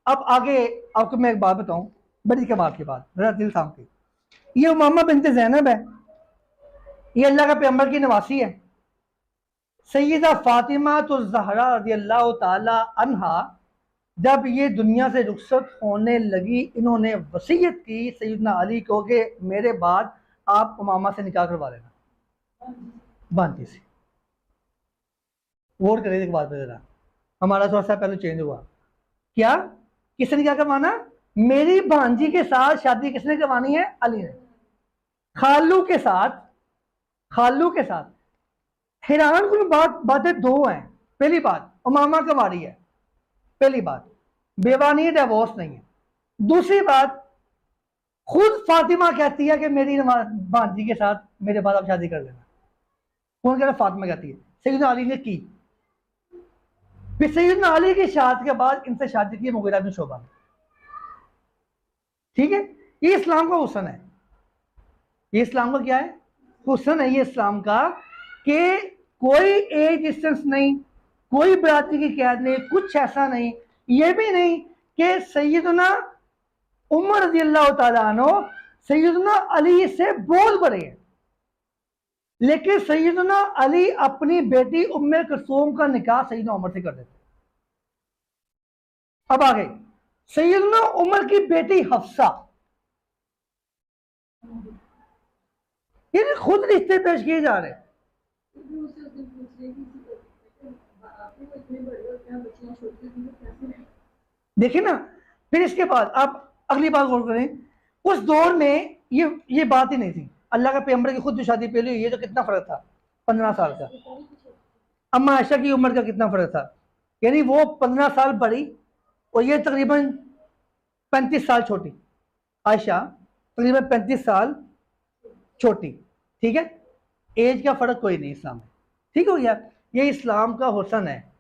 अब आगे आपको मैं एक बात बताऊं, बड़ी कमाल की बात, जरा दिल थाम के। ये उमामा बिनते ज़ैनब है, ये अल्लाह का पैगंबर की नवासी है। सैयदा फातिमा तो ज़हरा रज़ियल्लाहु ताला अन्हा जब ये दुनिया से रुखसत होने लगी, इन्होंने वसीयत की सैयदना अली को कि मेरे बाद आप उमामा से निकाह करवा लेना, भांजी से। गौर करें एक बात पे जरा, हमारा थोड़ा सा पहले चेंज हुआ। क्या, किसने क्या करवाना? मेरी भांजी के साथ शादी किसने करवानी है? अली ने। खालू के साथ, खालू के साथ। हैरान कुन बातें दो हैं। पहली बात, उमामा कवारी है, पहली बात, बेवा नहीं है, डिवोर्स नहीं है। दूसरी बात, खुद फातिमा कहती है कि मेरी भांजी के साथ मेरे बाद आप शादी कर लेना। कौन कह रहा? फातिमा कहती है। सैयदना अली ने की। फिर सैयदना अली की शादी के बाद इनसे शादी की मुगीरा बिन शोबा ने। ठीक है, ये इस्लाम का हुस्न है। ये इस्लाम का क्या है? हुस्न है ये इस्लाम का, कि कोई एज डिस्टेंस नहीं, कोई बरादरी की कैद नहीं, कुछ ऐसा नहीं। ये भी नहीं कि सैयदना उमर रज़ी अल्लाह तआला अन्हु सैयदना अली से बोल बड़े हैं, लेकिन सैयदना अली अपनी बेटी उम्मे कुलसूम का निकाह सैयदना उमर से कर देते। अब आगे, सैयदना उमर की बेटी हफ्सा, ये खुद रिश्ते पेश किए जा रहे हैं। देखिए ना, फिर इसके बाद आप अगली बात गौर करें। उस दौर में ये बात ही नहीं थी। अल्लाह का पैगंबर की खुद जो शादी पहले हुई है, तो कितना फर्क था? 15 साल का। अम्मा आयशा की उम्र का कितना फर्क था? यानी वो 15 साल बड़ी और ये तकरीबन 35 साल छोटी। आयशा तकरीबन 35 साल छोटी। ठीक है, एज का फर्क कोई नहीं इस्लाम में। ठीक हो गया, ये इस्लाम का हुस्न है।